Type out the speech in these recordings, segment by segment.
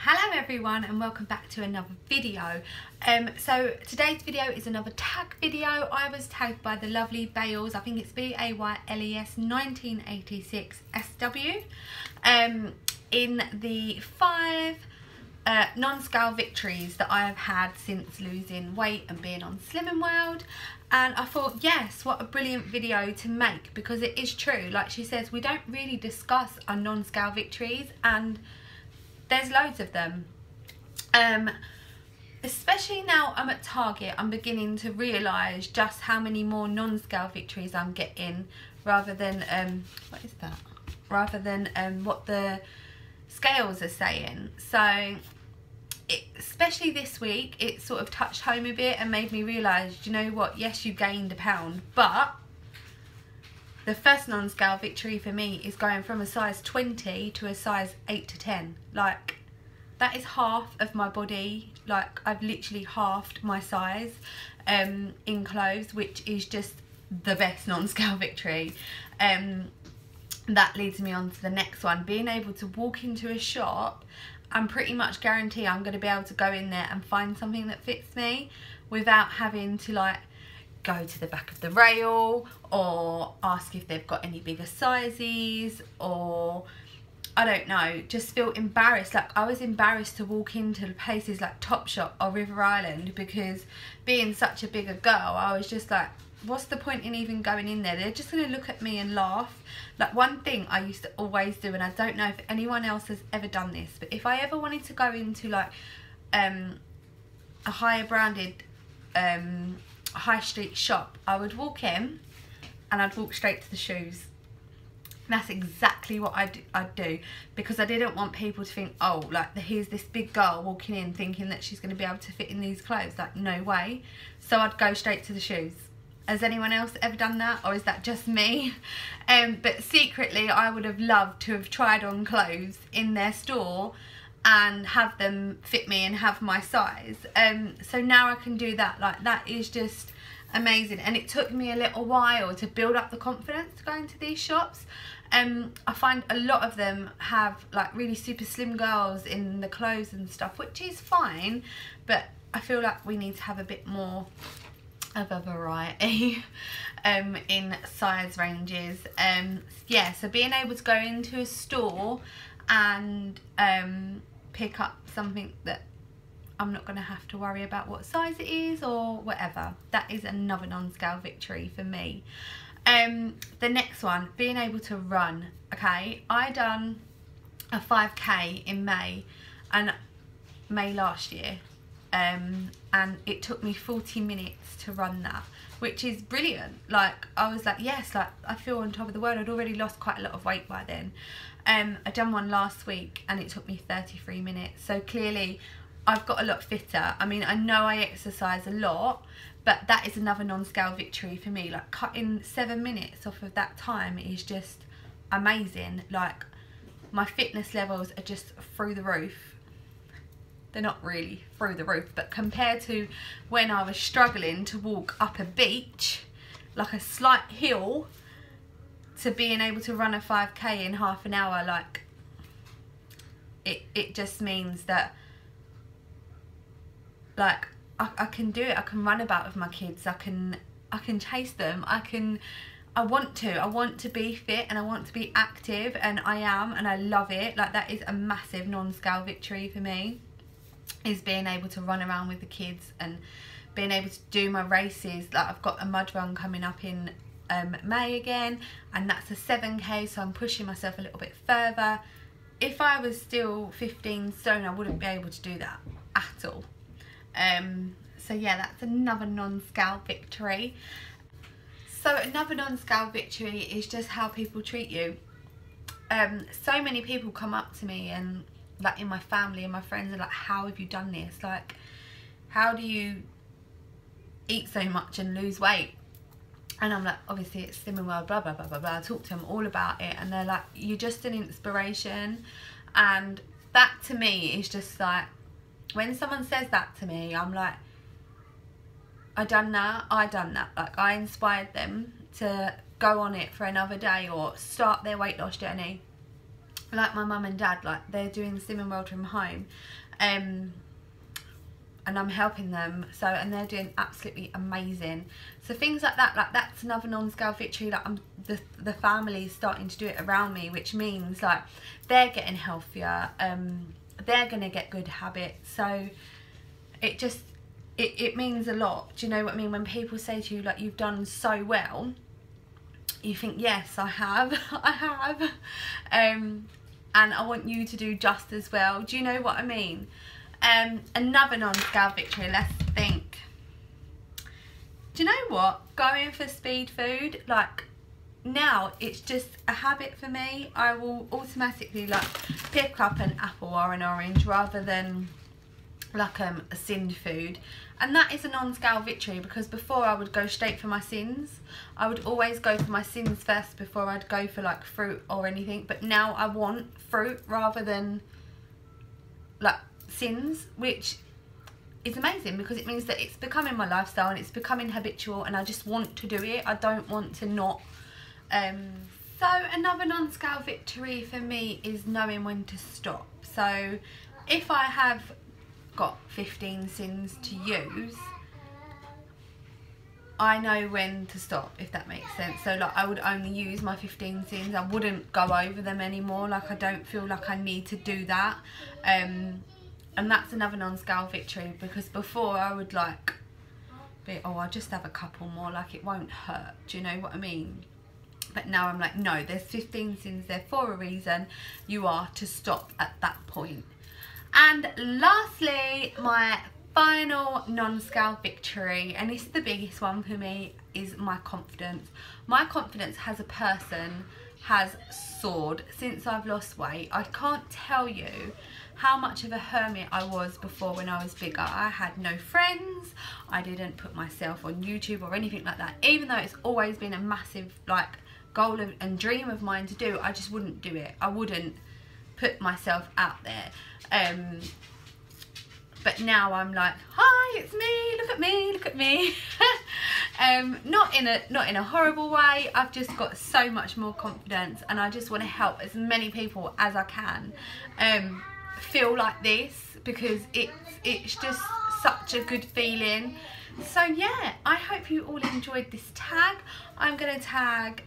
Hello everyone and welcome back to another video. So today's video is another tag video. I was tagged by the lovely Bales, I think it's BAYLES 1986 SW, in the 5 non-scale victories that I have had since losing weight and being on Slimming World. And I thought, yes, what a brilliant video to make, because it is true, like she says, we don't really discuss our non-scale victories, and there's loads of them. Especially now I'm at Target, I'm beginning to realise just how many more non-scale victories I'm getting, rather than what is that? Rather than what the scales are saying. So especially this week, it sort of touched home a bit and made me realise, you know what, yes, you gained a pound, but the first non-scale victory for me is going from a size 20 to a size 8 to 10. Like, that is half of my body. Like, I've literally halved my size in clothes, which is just the best non-scale victory. That leads me on to the next one. Being able to walk into a shop and pretty much guarantee I'm going to be able to go in there and find something that fits me without having to, like, go to the back of the rail or ask if they've got any bigger sizes, or I don't know, just feel embarrassed. Like, I was embarrassed to walk into places like Topshop or River Island, because being such a bigger girl, I was just like, what's the point in even going in there? They're just going to look at me and laugh. Like, one thing I used to always do, and I don't know if anyone else has ever done this, but if I ever wanted to go into like a higher branded high street shop, I would walk in and I'd walk straight to the shoes. That's exactly what I'd do, because I didn't want people to think, oh, like, here's this big girl walking in thinking that she's going to be able to fit in these clothes. Like, no way. So I'd go straight to the shoes. Has anyone else ever done that, or is that just me? But secretly I would have loved to have tried on clothes in their store and have them fit me and have my size. So now I can do that. Like, that is just amazing, and it took me a little while to build up the confidence to go into these shops. I find a lot of them have like really super slim girls in the clothes and stuff, which is fine, but I feel like we need to have a bit more of a variety in size ranges. Yeah, so being able to go into a store and pick up something that I'm not going to have to worry about what size it is or whatever, that is another non-scale victory for me. The next one, being able to run. Okay, I done a 5k in May last year, and it took me 40 minutes to run that, which is brilliant. Like, I was like, yes, like, I feel on top of the world. I'd already lost quite a lot of weight by then. I done one last week and it took me 33 minutes, so clearly I've got a lot fitter. I mean, I know I exercise a lot, but that is another non-scale victory for me. Like, cutting 7 minutes off of that time is just amazing. Like, my fitness levels are just through the roof. They're not really through the roof, but compared to when I was struggling to walk up a beach, like a slight hill, to being able to run a 5k in half an hour, like, it just means that, like, I can do it. I can run about with my kids. I can chase them. I want to be fit and I want to be active, and I am, and I love it. Like, that is a massive non-scale victory for me, is being able to run around with the kids and being able to do my races. Like, I've got a mud run coming up in May again, and that's a 7k, so I'm pushing myself a little bit further. If I was still 15 stone, I wouldn't be able to do that at all. So yeah, that's another non-scale victory. So another non-scale victory is just how people treat you. So many people come up to me, and like in my family and my friends, are like, how have you done this? Like, how do you eat so much and lose weight? And I'm like, obviously it's Slimming World, blah blah blah blah blah. I talk to them all about it, and they're like, you're just an inspiration. And that to me is just like, when someone says that to me, I'm like, I done that. Like, I inspired them to go on it for another day or start their weight loss journey. like my mum and dad, like they're doing the Slimming World from home, and I'm helping them, so, and they're doing absolutely amazing. So things like that's another non-scale victory. Like the family's starting to do it around me, which means like they're getting healthier, they're gonna get good habits. So it just it means a lot. Do you know what I mean? When people say to you like, you've done so well, you think, yes, I have. I have, and I want you to do just as well. Do you know what I mean? Another non-scale victory, let's think. Do you know what? Going for speed food, like now it's just a habit for me. I will automatically like pick up an apple or an orange rather than like a sinned food. And that is a non-scale victory, because before I would go straight for my sins. I would always go for my sins first before I'd go for like fruit or anything. But now I want fruit rather than like sins, which is amazing because it means that it's becoming my lifestyle and it's becoming habitual, and I just want to do it. I don't want to not. So another non-scale victory for me is knowing when to stop. So if I have got 15 sins to use, I know when to stop, if that makes sense. So like I would only use my 15 sins. I wouldn't go over them anymore. Like I don't feel like I need to do that. And that's another non-scale victory, because before I would like be, oh, I'll just have a couple more, like it won't hurt. Do you know what I mean? But now I'm like, no, there's 15 sins there for a reason. You are to stop at that point. And lastly, my final non-scale victory, and it's the biggest one for me, is my confidence. My confidence as a person has soared since I've lost weight. I can't tell you how much of a hermit I was before when I was bigger. I had no friends. I didn't put myself on YouTube or anything like that. Even though it's always been a massive like goal and dream of mine to do, I just wouldn't do it. I wouldn't put myself out there. But now I'm like, hi, it's me, look at me, look at me. Not in a horrible way. I've just got so much more confidence, and I just want to help as many people as I can feel like this, because it's just such a good feeling. So yeah, I hope you all enjoyed this tag. I'm gonna tag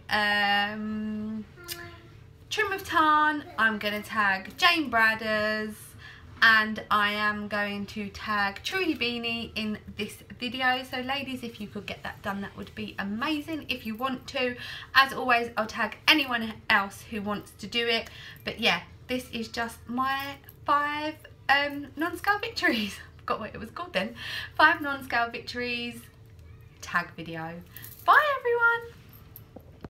Trim of Tarn, I'm gonna tag Jane Bradders, and I am going to tag Trudy Beanie in this video. So ladies, if you could get that done, that would be amazing if you want to. As always, I'll tag anyone else who wants to do it. But yeah, this is just my 5 non-scale victories. I forgot what it was called then. 5 non-scale victories tag video. Bye everyone.